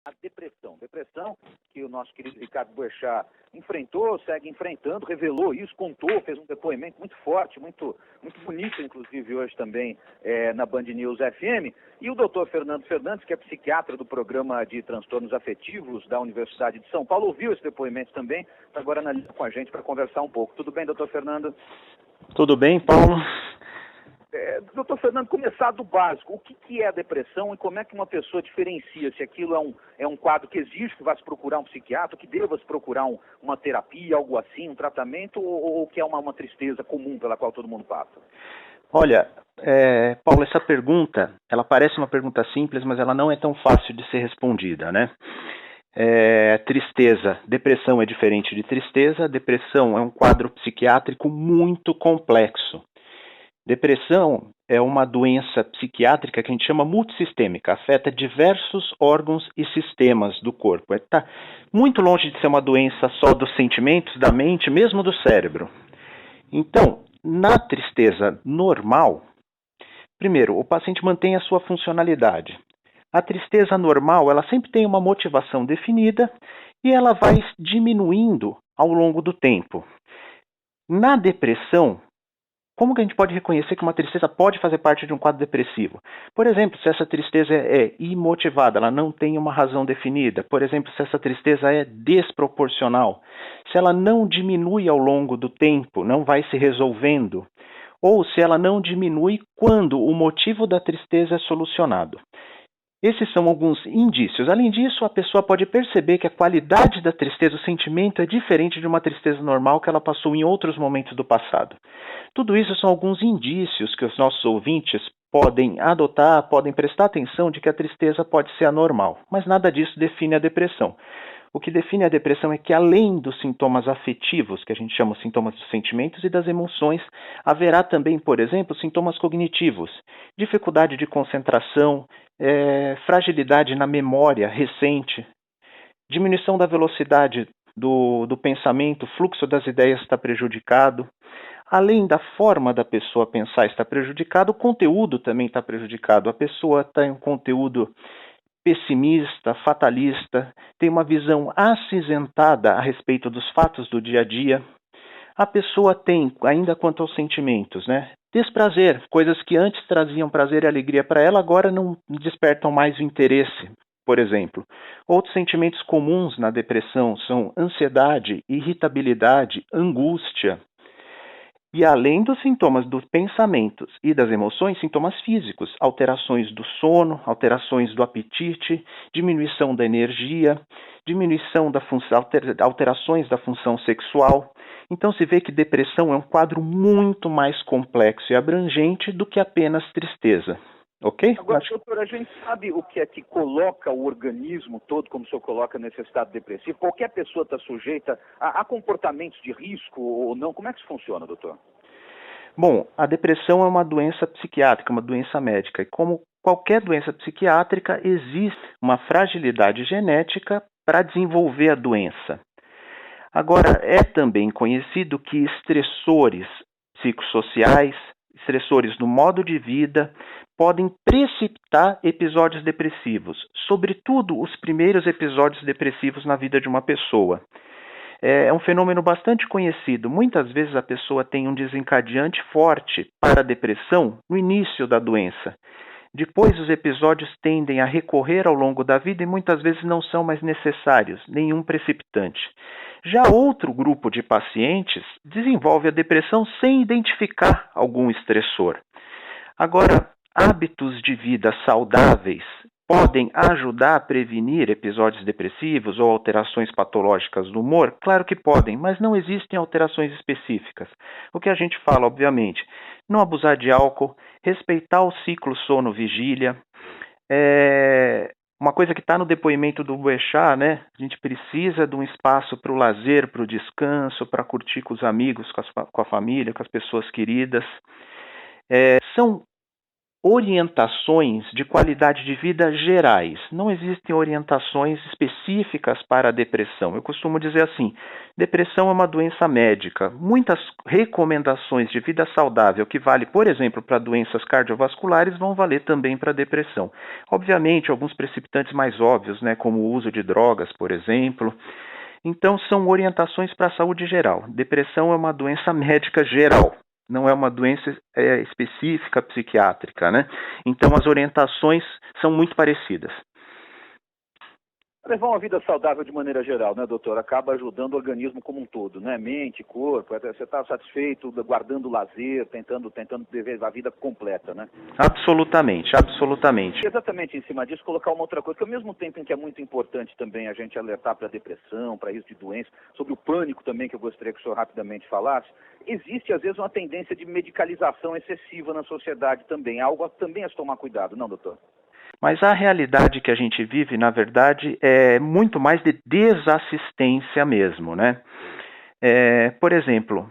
A depressão. Depressão que o nosso querido Ricardo Boechat enfrentou, segue enfrentando, revelou isso, contou, fez um depoimento muito forte, muito bonito, inclusive hoje também na Band News FM. E o doutor Fernando Fernandes, que é psiquiatra do programa de transtornos afetivos da Universidade de São Paulo, ouviu esse depoimento também, está agora na linha com a gente para conversar um pouco. Tudo bem, doutor Fernando? Tudo bem, Paulo? Doutor Fernando, começar do básico. O que é a depressão e como é que uma pessoa diferencia se aquilo é um quadro que exige que vá se procurar um psiquiatra, que deva se procurar uma terapia, algo assim, um tratamento, ou que é uma tristeza comum pela qual todo mundo passa? Olha, Paulo, essa pergunta, ela parece uma pergunta simples, mas ela não é tão fácil de ser respondida, né? Tristeza, depressão é diferente de tristeza. Depressão é um quadro psiquiátrico muito complexo. Depressão é uma doença psiquiátrica que a gente chama multissistêmica, afeta diversos órgãos e sistemas do corpo. Está muito longe de ser uma doença só dos sentimentos, da mente, mesmo do cérebro. Então, na tristeza normal, primeiro, o paciente mantém a sua funcionalidade. A tristeza normal, ela sempre tem uma motivação definida e ela vai diminuindo ao longo do tempo. Na depressão, como que a gente pode reconhecer que uma tristeza pode fazer parte de um quadro depressivo? Por exemplo, se essa tristeza é imotivada, ela não tem uma razão definida. Por exemplo, se essa tristeza é desproporcional, se ela não diminui ao longo do tempo, não vai se resolvendo, ou se ela não diminui quando o motivo da tristeza é solucionado. Esses são alguns indícios. Além disso, a pessoa pode perceber que a qualidade da tristeza, o sentimento, é diferente de uma tristeza normal que ela passou em outros momentos do passado. Tudo isso são alguns indícios que os nossos ouvintes podem adotar, podem prestar atenção de que a tristeza pode ser anormal, mas nada disso define a depressão. O que define a depressão é que, além dos sintomas afetivos, que a gente chama de sintomas dos sentimentos e das emoções, haverá também, por exemplo, sintomas cognitivos, dificuldade de concentração, fragilidade na memória recente, diminuição da velocidade do pensamento, o fluxo das ideias está prejudicado. Além da forma da pessoa pensar está prejudicado, o conteúdo também está prejudicado. A pessoa tem um conteúdo pessimista, fatalista, tem uma visão acinzentada a respeito dos fatos do dia a dia. A pessoa tem, ainda quanto aos sentimentos, desprazer, coisas que antes traziam prazer e alegria para ela, agora não despertam mais o interesse, por exemplo. Outros sentimentos comuns na depressão são ansiedade, irritabilidade, angústia. E além dos sintomas dos pensamentos e das emoções, sintomas físicos, alterações do sono, alterações do apetite, diminuição da energia, diminuição da função, alterações da função sexual. Então se vê que depressão é um quadro muito mais complexo e abrangente do que apenas tristeza. Ok? Agora, doutor, a gente sabe o que é que coloca o organismo todo, como o senhor coloca, nesse estado depressivo? Qualquer pessoa está sujeita a comportamentos de risco ou não? Como é que isso funciona, doutor? Bom, a depressão é uma doença psiquiátrica, uma doença médica. E como qualquer doença psiquiátrica, existe uma fragilidade genética para desenvolver a doença. Agora, é também conhecido que estressores psicossociais, estressores no modo de vida, podem precipitar episódios depressivos, sobretudo os primeiros episódios depressivos na vida de uma pessoa. É um fenômeno bastante conhecido. Muitas vezes a pessoa tem um desencadeante forte para a depressão no início da doença. Depois os episódios tendem a recorrer ao longo da vida e muitas vezes não são mais necessários, nenhum precipitante. Já outro grupo de pacientes desenvolve a depressão sem identificar algum estressor. Agora, hábitos de vida saudáveis podem ajudar a prevenir episódios depressivos ou alterações patológicas do humor? Claro que podem, mas não existem alterações específicas. O que a gente fala, obviamente, não abusar de álcool, respeitar o ciclo sono-vigília. Uma coisa que está no depoimento do Boechat, a gente precisa de um espaço para o lazer, para o descanso, para curtir com os amigos, com a família, com as pessoas queridas. São orientações de qualidade de vida gerais. Não existem orientações específicas para a depressão. Eu costumo dizer assim, depressão é uma doença médica. Muitas recomendações de vida saudável que vale, por exemplo, para doenças cardiovasculares, vão valer também para a depressão. Obviamente, alguns precipitantes mais óbvios, né, como o uso de drogas, por exemplo. Então, são orientações para a saúde geral. Depressão é uma doença médica geral, não é uma doença específica psiquiátrica, né? Então, as orientações são muito parecidas. Levar uma vida saudável de maneira geral, né, doutor? Acaba ajudando o organismo como um todo, né? Mente, corpo, você está satisfeito, guardando o lazer, tentando viver a vida completa, né? Absolutamente, absolutamente. E exatamente em cima disso, colocar uma outra coisa, que ao mesmo tempo em que é muito importante também a gente alertar para a depressão, para risco de doença, sobre o pânico também, que eu gostaria que o senhor rapidamente falasse, existe às vezes uma tendência de medicalização excessiva na sociedade também, algo também a se tomar cuidado, não, doutor? Mas a realidade que a gente vive, na verdade, é muito mais de desassistência mesmo, né? Por exemplo,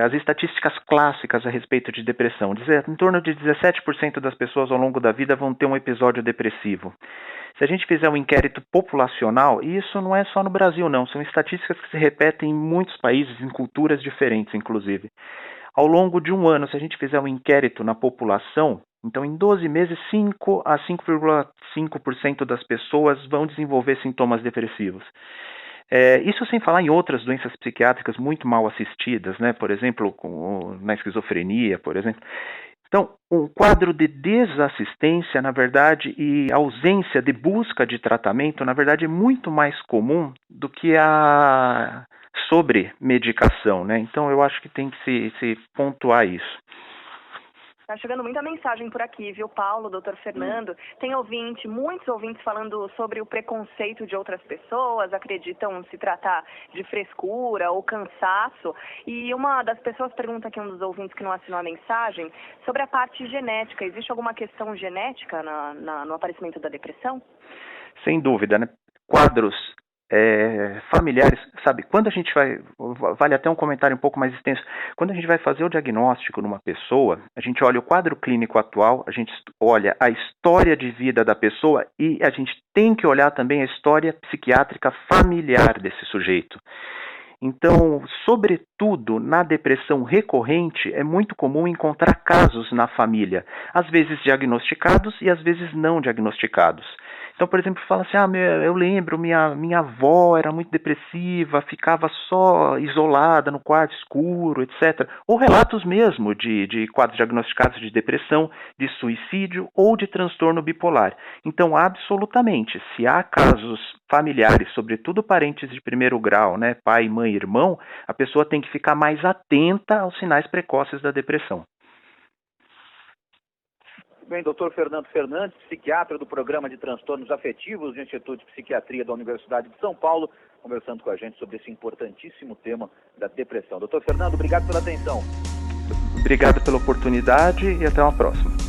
as estatísticas clássicas a respeito de depressão, em torno de 17% das pessoas ao longo da vida vão ter um episódio depressivo. Se a gente fizer um inquérito populacional, e isso não é só no Brasil não, são estatísticas que se repetem em muitos países, em culturas diferentes inclusive. Ao longo de um ano, se a gente fizer um inquérito na população, então em 12 meses, 5 a 5,5% das pessoas vão desenvolver sintomas depressivos. Isso sem falar em outras doenças psiquiátricas muito mal assistidas, né? Por exemplo, na esquizofrenia, por exemplo. Então, um quadro de desassistência, na verdade, e ausência de busca de tratamento, na verdade, é muito mais comum do que a sobremedicação, né? Então, eu acho que tem que se pontuar isso. Tá chegando muita mensagem por aqui, viu, Paulo, doutor Fernando? Tem muitos ouvintes falando sobre o preconceito de outras pessoas, acreditam se tratar de frescura ou cansaço. E uma das pessoas pergunta aqui, um dos ouvintes que não assinou a mensagem, sobre a parte genética. Existe alguma questão genética no aparecimento da depressão? Sem dúvida, né? Quadros familiares, sabe, quando a gente vale até um comentário um pouco mais extenso, quando a gente vai fazer o diagnóstico numa pessoa, a gente olha o quadro clínico atual, a gente olha a história de vida da pessoa e a gente tem que olhar também a história psiquiátrica familiar desse sujeito. Então, sobretudo na depressão recorrente, é muito comum encontrar casos na família, às vezes diagnosticados e às vezes não diagnosticados. Então, por exemplo, fala assim, eu lembro, minha avó era muito depressiva, ficava só isolada no quarto escuro, etc. Ou relatos mesmo de quadros diagnosticados de depressão, de suicídio ou de transtorno bipolar. Então, absolutamente, se há casos familiares, sobretudo parentes de primeiro grau, né, pai, mãe, irmão, a pessoa tem que ficar mais atenta aos sinais precoces da depressão. Bem, doutor Fernando Fernandes, psiquiatra do Programa de Transtornos Afetivos do Instituto de Psiquiatria da Universidade de São Paulo, conversando com a gente sobre esse importantíssimo tema da depressão. Doutor Fernando, obrigado pela atenção. Obrigado pela oportunidade e até uma próxima.